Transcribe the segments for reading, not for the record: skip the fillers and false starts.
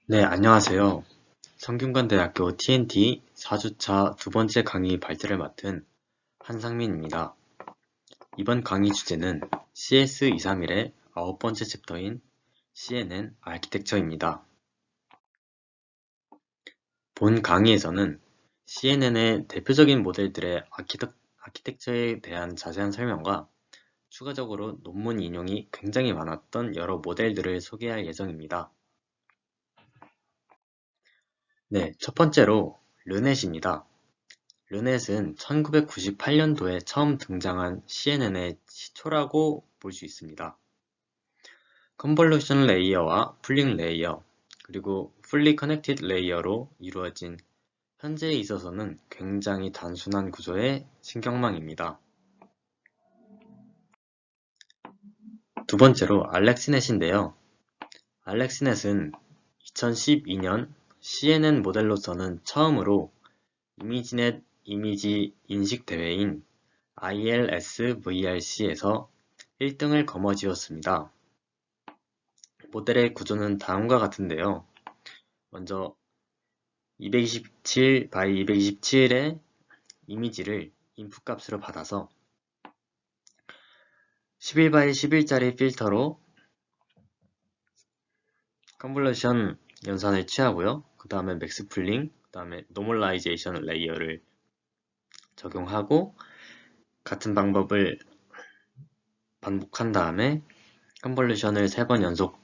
네, 안녕하세요. 성균관대학교 TNT 4주차 두 번째 강의 발제를 맡은 한상민입니다. 이번 강의 주제는 CS231의 아홉 번째 챕터인 CNN 아키텍처입니다. 본 강의에서는 CNN의 대표적인 모델들의 아키텍처에 대한 자세한 설명과 추가적으로 논문 인용이 굉장히 많았던 여러 모델들을 소개할 예정입니다. 네, 첫 번째로 르넷입니다. 르넷은 1998년도에 처음 등장한 CNN의 시초라고 볼 수 있습니다. 컨볼루션 레이어와 풀링 레이어, 그리고 풀리 커넥티드 레이어로 이루어진 현재에 있어서는 굉장히 단순한 구조의 신경망입니다. 두 번째로 알렉스넷인데요. 알렉스넷은 2012년 CNN 모델로서는 처음으로 이미지넷 이미지 인식 대회인 ILS-VRC에서 1등을 거머쥐었습니다. 모델의 구조는 다음과 같은데요. 먼저 227 by 227의 이미지를 인풋 값으로 받아서 11 by 11짜리 필터로 컨볼루션 연산을 취하고요. 그 다음에 맥스 풀링, 그 다음에 노멀라이제이션 레이어를 적용하고 같은 방법을 반복한 다음에 컨볼루션을 3번 연속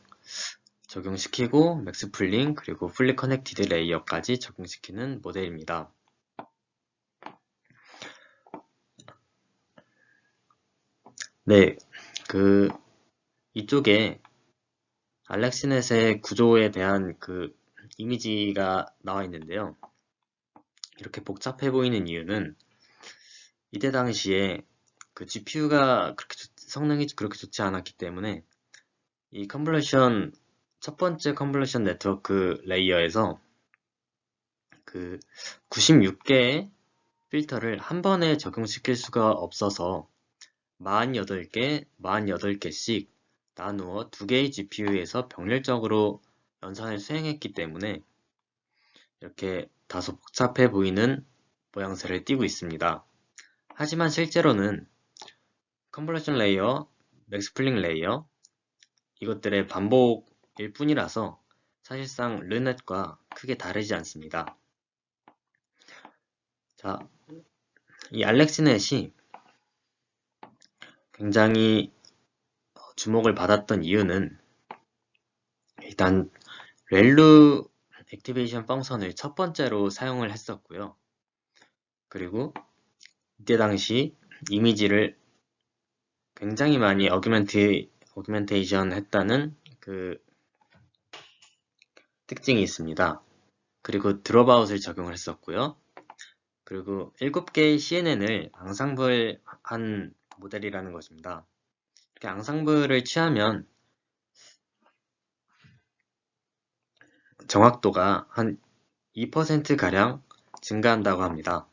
적용시키고 맥스 풀링 그리고 풀리 커넥티드 레이어까지 적용시키는 모델입니다. 네, 이쪽에 알렉스넷의 구조에 대한 이미지가 나와 있는데요. 이렇게 복잡해 보이는 이유는 이때 당시에 GPU가 성능이 그렇게 좋지 않았기 때문에 이 첫 번째 컨볼루션 네트워크 레이어에서 96개의 필터를 한 번에 적용시킬 수가 없어서 48개씩 나누어 2개의 GPU에서 병렬적으로 연산을 수행했기 때문에 이렇게 다소 복잡해 보이는 모양새를 띠고 있습니다. 하지만 실제로는 컨볼루션 레이어, 맥스플링 레이어 이것들의 반복일 뿐이라서 사실상 르넷과 크게 다르지 않습니다. 자, 이 알렉스넷이 굉장히 주목을 받았던 이유는 일단 렐루 액티베이션 펑션을 첫 번째로 사용을 했었고요. 그리고 이때 당시 이미지를 굉장히 많이 어규멘테이션 했다는 특징이 있습니다. 그리고 드롭아웃을 적용을 했었고요. 그리고 7개의 CNN을 앙상블한 모델이라는 것입니다. 이렇게 앙상블을 취하면 정확도가 한 2%가량 증가한다고 합니다.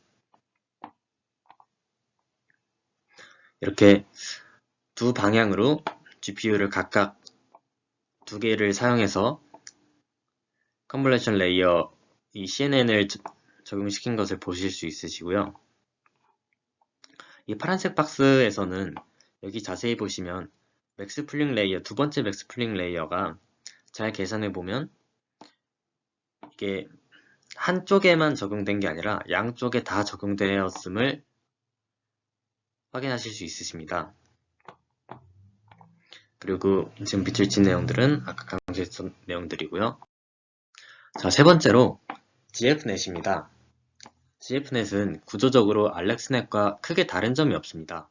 이렇게 두 방향으로 GPU를 각각 2개를 사용해서 컨볼루션 레이어 이 CNN을 적용시킨 것을 보실 수 있으시고요. 이 파란색 박스에서는 여기 자세히 보시면 맥스 풀링 레이어, 두 번째 맥스 풀링 레이어가 잘 계산해 보면 이게 한쪽에만 적용된 게 아니라 양쪽에 다 적용되었음을 확인하실 수 있으십니다. 그리고 지금 빛을 친 내용들은 아까 강조했던 내용들이고요. 자, 세 번째로 GF넷입니다. GF넷은 구조적으로 알렉스넷과 크게 다른 점이 없습니다.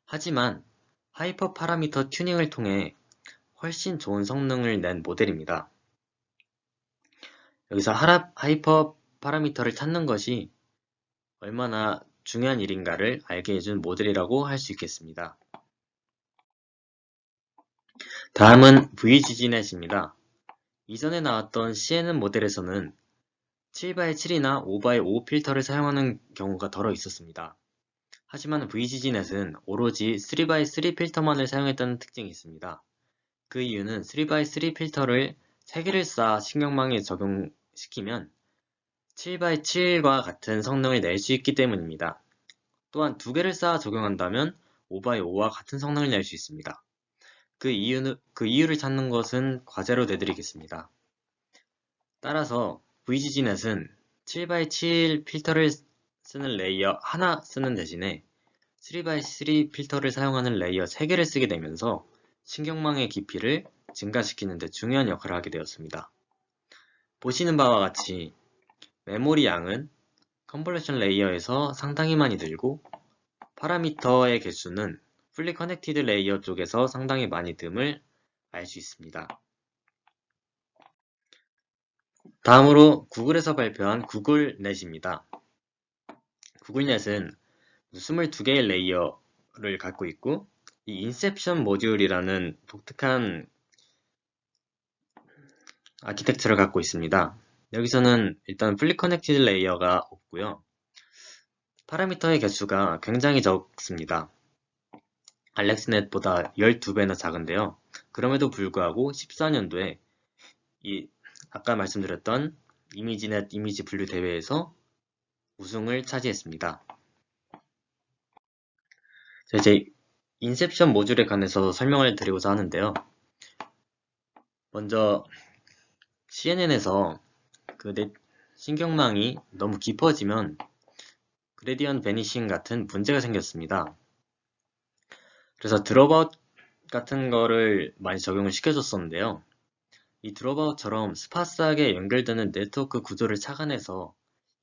하지만 하이퍼 파라미터 튜닝을 통해 훨씬 좋은 성능을 낸 모델입니다. 여기서 하이퍼 파라미터를 찾는 것이 얼마나 중요한 일인가를 알게 해준 모델이라고 할 수 있겠습니다. 다음은 VGG넷입니다. 이전에 나왔던 CNN 모델에서는 7x7이나 5x5 필터를 사용하는 경우가 덜어 있었습니다. 하지만 VGG넷은 오로지 3x3 필터만을 사용했다는 특징이 있습니다. 그 이유는 3x3 필터를 3개를 쌓아 신경망에 적용시키면 7x7과 같은 성능을 낼 수 있기 때문입니다. 또한 2개를 쌓아 적용한다면 5x5와 같은 성능을 낼 수 있습니다. 그 이유를 찾는 것은 과제로 내드리겠습니다. 따라서 VGG넷은 7x7 필터를 쓰는 레이어 하나 쓰는 대신에 3x3 필터를 사용하는 레이어 3개를 쓰게 되면서 신경망의 깊이를 증가시키는 데 중요한 역할을 하게 되었습니다. 보시는 바와 같이 메모리 양은 컨볼루션 레이어에서 상당히 많이 들고 파라미터의 개수는 풀리 커넥티드 레이어 쪽에서 상당히 많이 듦을 알 수 있습니다. 다음으로 구글에서 발표한 구글넷입니다. 구글넷은 22개의 레이어를 갖고 있고 이 인셉션 모듈이라는 독특한 아키텍처를 갖고 있습니다. 여기서는 일단 풀리 커넥티드 레이어가 없고요. 파라미터의 개수가 굉장히 적습니다. 알렉스넷보다 12배나 작은데요. 그럼에도 불구하고 14년도에 이 아까 말씀드렸던 이미지넷 이미지 분류 대회에서 우승을 차지했습니다. 이제 인셉션 모듈에 관해서 설명을 드리고자 하는데요. 먼저 CNN에서 그 신경망이 너무 깊어지면 그레디언트 베니싱 같은 문제가 생겼습니다. 그래서 드롭아웃 같은 거를 많이 적용을 시켜줬었는데요. 이 드롭아웃처럼 스파스하게 연결되는 네트워크 구조를 착안해서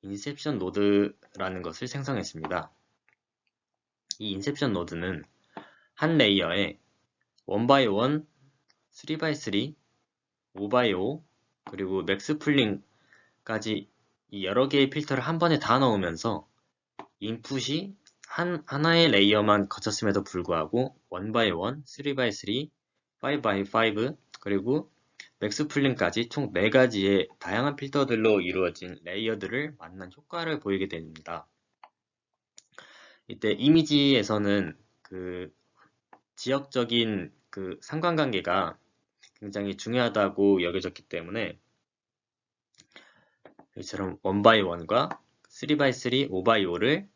인셉션 노드라는 것을 생성했습니다. 이 인셉션 노드는 한 레이어에 1x1, 3x3, 5x5, 그리고 맥스 풀링까지 이 여러 개의 필터를 한 번에 다 넣으면서 인풋이 하나의 레이어만 거쳤음에도 불구하고 1x1, 3x3, 5x5, 그리고 맥스 풀링까지 총 4가지의 다양한 필터들로 이루어진 레이어들을 만난 효과를 보이게 됩니다. 이때 이미지에서는 그 지역적인 그 상관관계가 굉장히 중요하다고 여겨졌기 때문에 이처럼 1x1과 3x3, 5x5를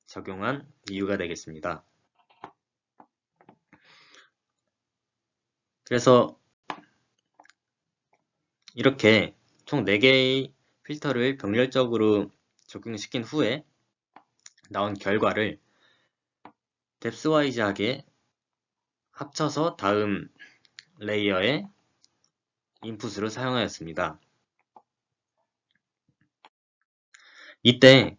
적용한 이유가 되겠습니다. 그래서 이렇게 총 4개의 필터를 병렬적으로 적용시킨 후에 나온 결과를 뎁스와이즈하게 합쳐서 다음 레이어의 인풋으로 사용하였습니다. 이때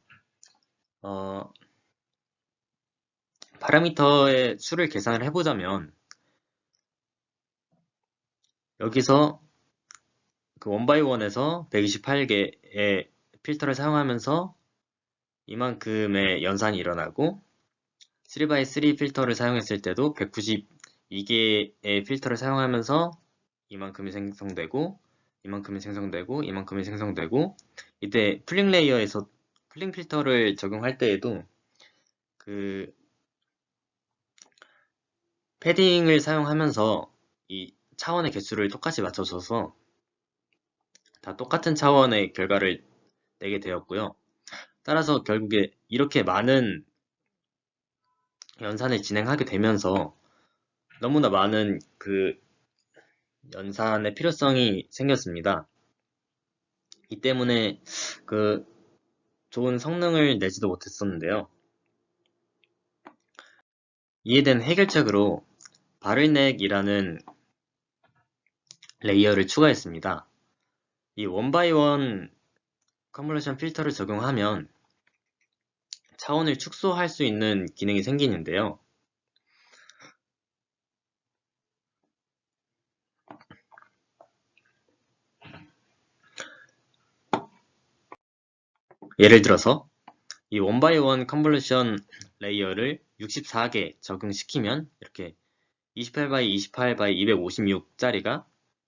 파라미터의 수를 계산을 해보자면 여기서 그 1x1에서 128개의 필터를 사용하면서 이만큼의 연산이 일어나고 3x3 필터를 사용했을 때도 192개의 필터를 사용하면서 이만큼이 생성되고 이만큼이 생성되고 이만큼이 생성되고 이때 풀링 레이어에서 풀링 필터를 적용할 때에도 그 패딩을 사용하면서 이 차원의 개수를 똑같이 맞춰줘서 다 똑같은 차원의 결과를 내게 되었고요. 따라서 결국에 이렇게 많은 연산을 진행하게 되면서 너무나 많은 그 연산의 필요성이 생겼습니다. 이 때문에 그 좋은 성능을 내지도 못했었는데요. 이에 대한 해결책으로 바를넥이라는 레이어를 추가했습니다. 이 1x1 컨볼루션 필터를 적용하면 차원을 축소할 수 있는 기능이 생기는데요. 예를 들어서 이 1x1 컨볼루션 레이어를 64개 적용시키면 이렇게 28x28x256짜리가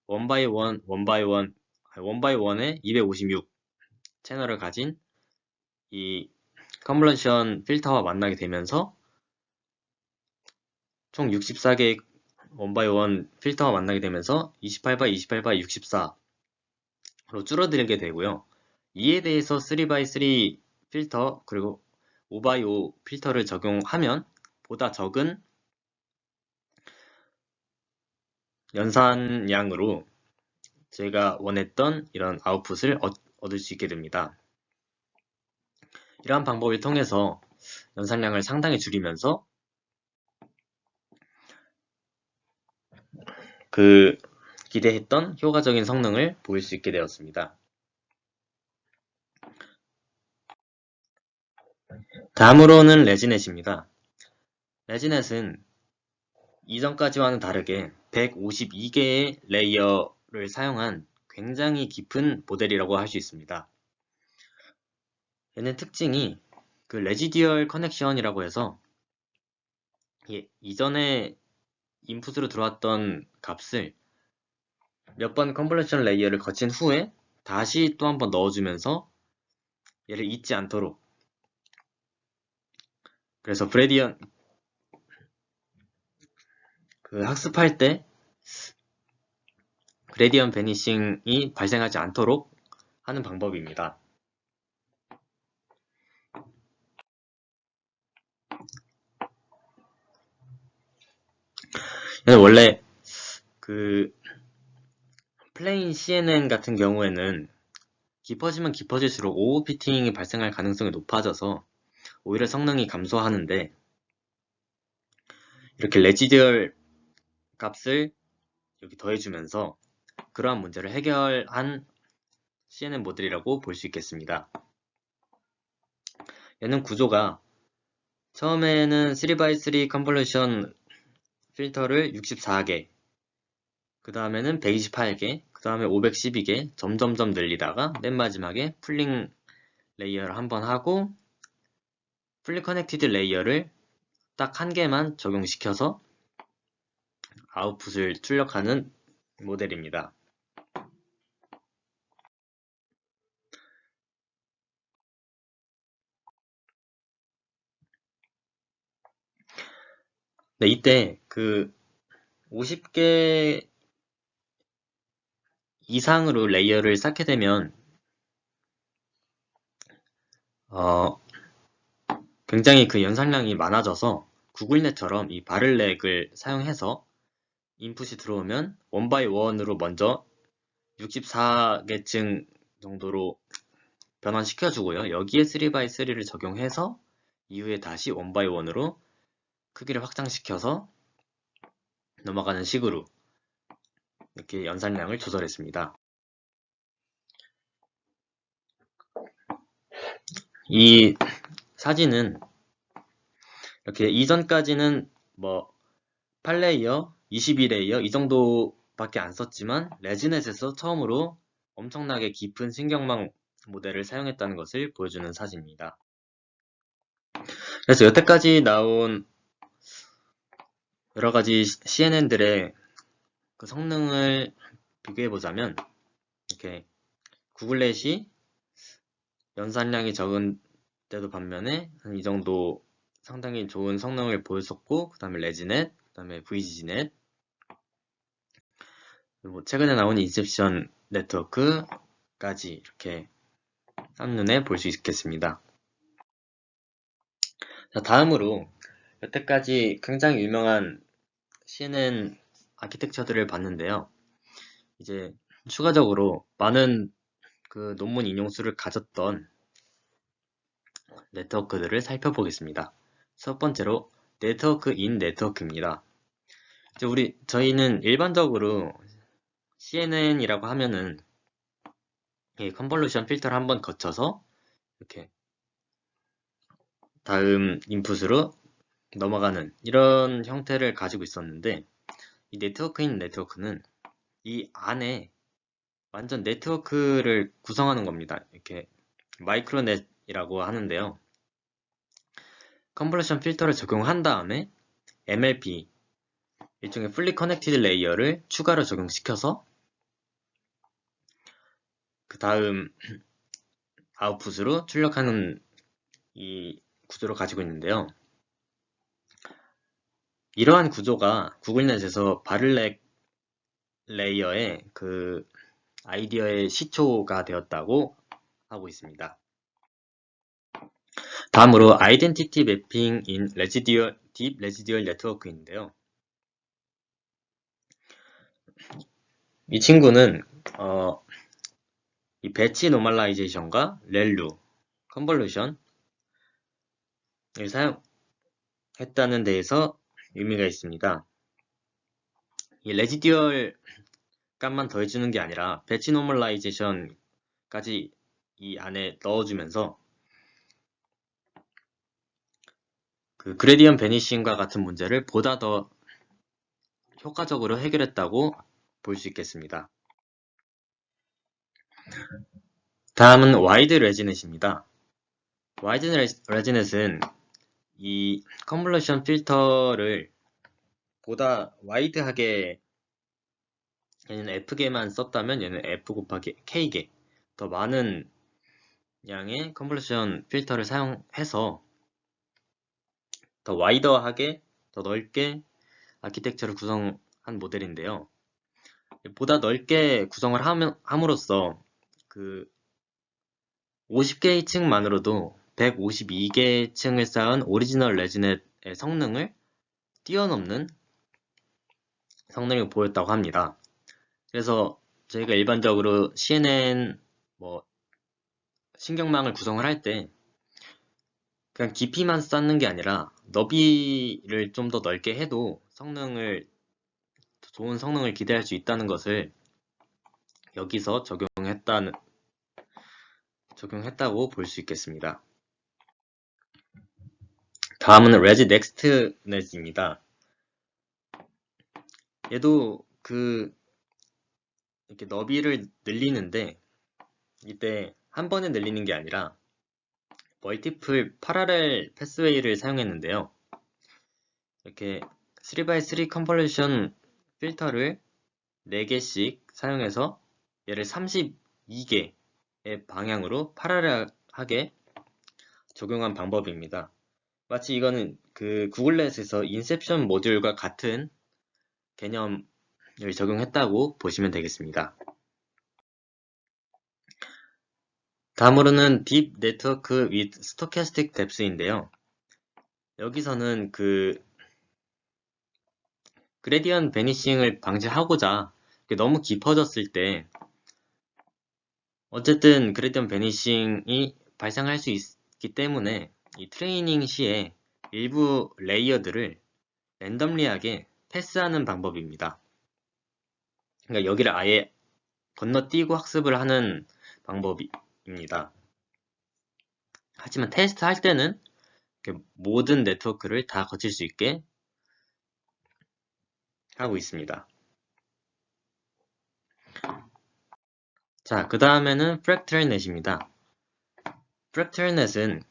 1x1, 1x1, 1x1에 256 채널을 가진 이 컨볼루션 필터와 만나게 되면서 총 64개의 1x1 필터가 만나게 되면서 28x 28x 64로 줄어들게 되고요. 이에 대해서 3x3 필터 그리고 5x5 필터를 적용하면 보다 적은 연산량으로 제가 원했던 이런 아웃풋을 얻을 수 있게 됩니다. 이러한 방법을 통해서 연산량을 상당히 줄이면서 그 기대했던 효과적인 성능을 보일 수 있게 되었습니다. 다음으로는 레지넷입니다. 레지넷은 이전까지와는 다르게 152개의 레이어를 사용한 굉장히 깊은 모델이라고 할 수 있습니다. 얘는 특징이 그 레지듀얼 커넥션이라고 해서 이전에 인풋으로 들어왔던 값을 몇 번 컨볼루션 레이어를 거친 후에 다시 또 한 번 넣어주면서 얘를 잊지 않도록, 그래서 그레디언 그 학습할 때 그레디언 베니싱이 발생하지 않도록 하는 방법입니다. 원래 그 플레인 CNN 같은 경우에는 깊어지면 깊어질수록 오버피팅이 발생할 가능성이 높아져서 오히려 성능이 감소하는데, 이렇게 레지듀얼 값을 여기 더해주면서 그러한 문제를 해결한 CNN 모델이라고 볼 수 있겠습니다. 얘는 구조가 처음에는 3x3 컨볼루션 필터를 64개, 그 다음에는 128개, 그 다음에 512개 점점점 늘리다가 맨 마지막에 풀링 레이어를 한번 하고 풀리 커넥티드 레이어를 딱 한 개만 적용시켜서 아웃풋을 출력하는 모델입니다. 네, 이때 그 50개 이상으로 레이어를 쌓게 되면 굉장히 그 연산량이 많아져서 구글넷처럼 이 바를렉을 사용해서 인풋이 들어오면 원바이 원으로 먼저 64개층 정도로 변환시켜주고요. 여기에 3x3를 적용해서 이후에 다시 원바이 원으로 크기를 확장시켜서 넘어가는 식으로 이렇게 연산량을 조절했습니다. 이 사진은 이렇게 이전까지는 뭐 8레이어, 22레이어 이 정도밖에 안 썼지만 레지넷에서 처음으로 엄청나게 깊은 신경망 모델을 사용했다는 것을 보여주는 사진입니다. 그래서 여태까지 나온 여러가지 CNN들의 그 성능을 비교해보자면 이렇게 구글넷이 연산량이 적은 때도 반면에 한 이 정도 상당히 좋은 성능을 보였었고, 그 다음에 레지넷, 그 다음에 VGG넷, 그리고 최근에 나온 인셉션 네트워크까지 이렇게 한눈에 볼 수 있겠습니다. 자, 다음으로 여태까지 굉장히 유명한 CNN 아키텍처들을 봤는데요. 이제 추가적으로 많은 그 논문 인용수를 가졌던 네트워크들을 살펴보겠습니다. 첫 번째로 네트워크 인 네트워크입니다. 이제 저희는 일반적으로 CNN이라고 하면은 이 컨볼루션 필터를 한번 거쳐서 이렇게 다음 인풋으로 넘어가는 이런 형태를 가지고 있었는데, 이 네트워크인 네트워크는 이 안에 완전 네트워크를 구성하는 겁니다. 이렇게 마이크로넷이라고 하는데요. 컨볼루션 필터를 적용한 다음에 MLP, 일종의 풀리 커넥티드 레이어를 추가로 적용시켜서 그 다음 아웃풋으로 출력하는 이 구조를 가지고 있는데요. 이 네트워크인 네트워크는 완전 네트워크를 구성하는 겁니다. 이렇게 마이크로넷이라고 하는데요. 컨볼루션 필터를 적용한 다음에 MLP, 일종의 풀리 커넥티드 레이어를 추가로 적용시켜서 그 다음 아웃풋으로 출력하는 이 구조를 가지고 있는데요. 이러한 구조가 구글넷에서 바를렉 레이어의 그 아이디어의 시초가 되었다고 하고 있습니다. 다음으로 아이덴티티 매핑 인 레지듀얼 딥 레지듀얼 네트워크인데요. 이 친구는 이 배치 노멀라이제이션과 렐루, 컨볼루션을 사용했다는 데에서 의미가 있습니다. 이 레지듀얼 값만 더해주는 게 아니라 배치 노멀라이제이션까지 이 안에 넣어주면서 그 그레디언 베니싱과 같은 문제를 보다 더 효과적으로 해결했다고 볼 수 있겠습니다. 다음은 와이드 레지넷입니다. 와이드 레지넷은 이 컨볼루션 필터를 보다 와이드하게 얘는 F개만 썼다면 얘는 F 곱하기 K개 더 많은 양의 컨볼루션 필터를 사용해서 더 와이더하게 더 넓게 아키텍처를 구성한 모델인데요. 보다 넓게 구성을 함으로써 그 50개의 층만으로도 152개의 층을 쌓은 오리지널 레지넷의 성능을 뛰어넘는 성능을 보였다고 합니다. 그래서 저희가 일반적으로 CNN 신경망을 구성을 할 때 그냥 깊이만 쌓는 게 아니라 너비를 좀 더 넓게 해도 좋은 성능을 기대할 수 있다는 것을 여기서 적용했다고 볼 수 있겠습니다. 다음은 레지 넥스트 넷입니다. 얘도 이렇게 너비를 늘리는데 이때 한 번에 늘리는 게 아니라 멀티플 파라렐 패스웨이를 사용했는데요. 이렇게 3x3 컨볼루션 필터를 4개씩 사용해서 얘를 32개의 방향으로 파라렐하게 적용한 방법입니다. 마치 이거는 그 구글넷에서 인셉션 모듈과 같은 개념을 적용했다고 보시면 되겠습니다. 다음으로는 딥 네트워크 with stochastic depth인데요. 여기서는 그 그레디언 베니싱을 방지하고자 너무 깊어졌을 때 어쨌든 그레디언 베니싱이 발생할 수 있기 때문에 이 트레이닝 시에 일부 레이어들을 랜덤리하게 패스하는 방법입니다. 그러니까 여기를 아예 건너뛰고 학습을 하는 방법입니다. 하지만 테스트 할 때는 모든 네트워크를 다 거칠 수 있게 하고 있습니다. 자, 그 다음에는 프랙트럴 넷입니다. 프랙트럴 넷은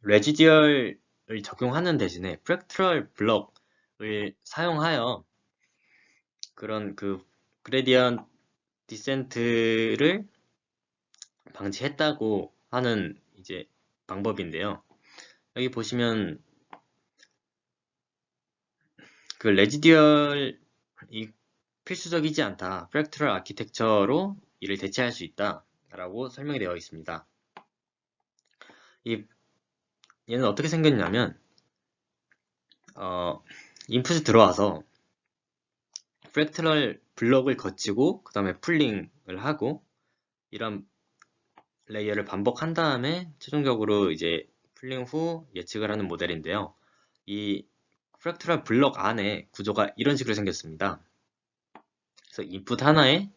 레지듀얼을 적용하는 대신에 프랙트럴 블럭을 사용하여 그런 그 그레디언트 디센트를 방지했다고 하는 이제 방법인데요. 여기 보시면 그 레지듀얼이 필수적이지 않다. 프랙트럴 아키텍처로 이를 대체할 수 있다. 라고 설명이 되어 있습니다. 얘는 어떻게 생겼냐면 인풋이 들어와서 프랙트럴 블럭을 거치고 그 다음에 풀링을 하고 이런 레이어를 반복한 다음에 최종적으로 이제 풀링 후 예측을 하는 모델인데요. 이 프랙트럴 블럭 안에 구조가 이런 식으로 생겼습니다. 그래서 인풋 하나에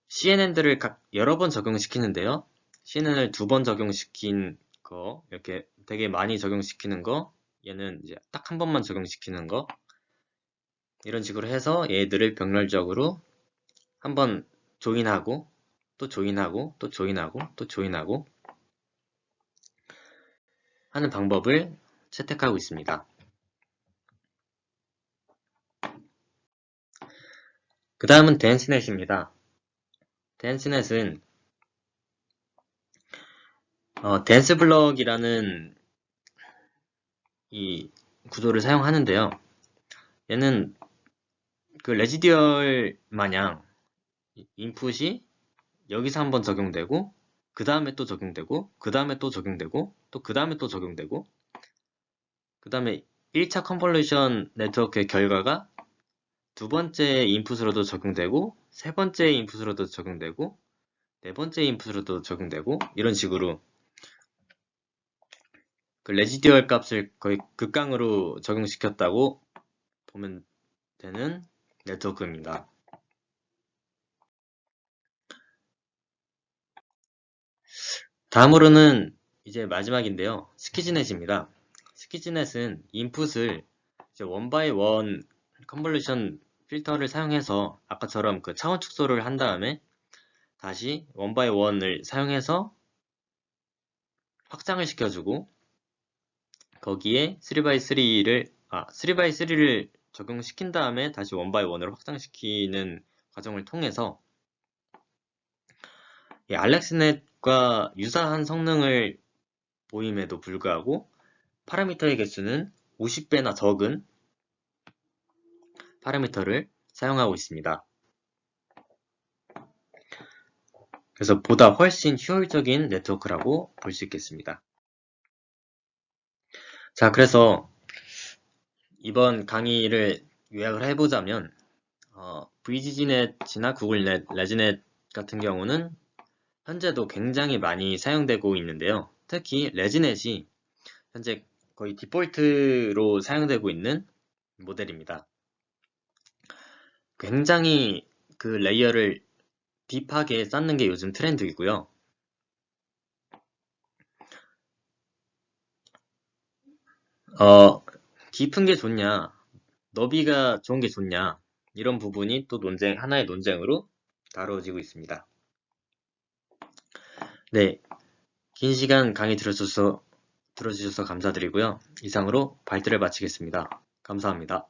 CNN들을 여러 번 적용시키는데요. CNN을 2번 적용시킨 거, 이렇게 되게 많이 적용시키는 거, 얘는 이제 딱 한 번만 적용시키는 거, 이런 식으로 해서 얘들을 병렬적으로 한번 조인하고, 또 조인하고, 또 조인하고, 또 조인하고 하는 방법을 채택하고 있습니다. 그 다음은 댄스넷입니다. 댄스넷은 댄스블럭이라는 이 구조를 사용하는데요. 얘는 그 레지듀얼 마냥 인풋이 여기서 한번 적용되고 그 다음에 또 적용되고 그 다음에 또 적용되고 또 그 다음에 또 적용되고 그 다음에 1차 컨볼루션 네트워크의 결과가 두 번째 인풋으로도 적용되고 세 번째 인풋으로도 적용되고 네 번째 인풋으로도 적용되고 이런 식으로 그 레지듀얼 값을 거의 극강으로 적용시켰다고 보면 되는 네트워크입니다. 다음으로는 이제 마지막인데요. 스키지넷입니다. 스키지넷은 인풋을 이제 원바이 원 컨볼루션 필터를 사용해서 아까처럼 그 차원 축소를 한 다음에 다시 원바이 원을 사용해서 확장을 시켜주고 거기에 3x3를 적용시킨 다음에 다시 원바이 원으로 확장시키는 과정을 통해서 알렉스넷과 유사한 성능을 보임에도 불구하고 파라미터의 개수는 50배나 적은 파라미터를 사용하고 있습니다. 그래서 보다 훨씬 효율적인 네트워크라고 볼 수 있겠습니다. 자, 그래서 이번 강의를 요약을 해보자면 VGG넷이나 구글넷, 레지넷 같은 경우는 현재도 굉장히 많이 사용되고 있는데요. 특히 레지넷이 현재 거의 디폴트로 사용되고 있는 모델입니다. 굉장히 그 레이어를 딥하게 쌓는 게 요즘 트렌드이고요. 깊은 게 좋냐, 너비가 좋은 게 좋냐, 이런 부분이 또 하나의 논쟁으로 다뤄지고 있습니다. 네, 긴 시간 강의 들어주셔서 감사드리고요. 이상으로 발트를 마치겠습니다. 감사합니다.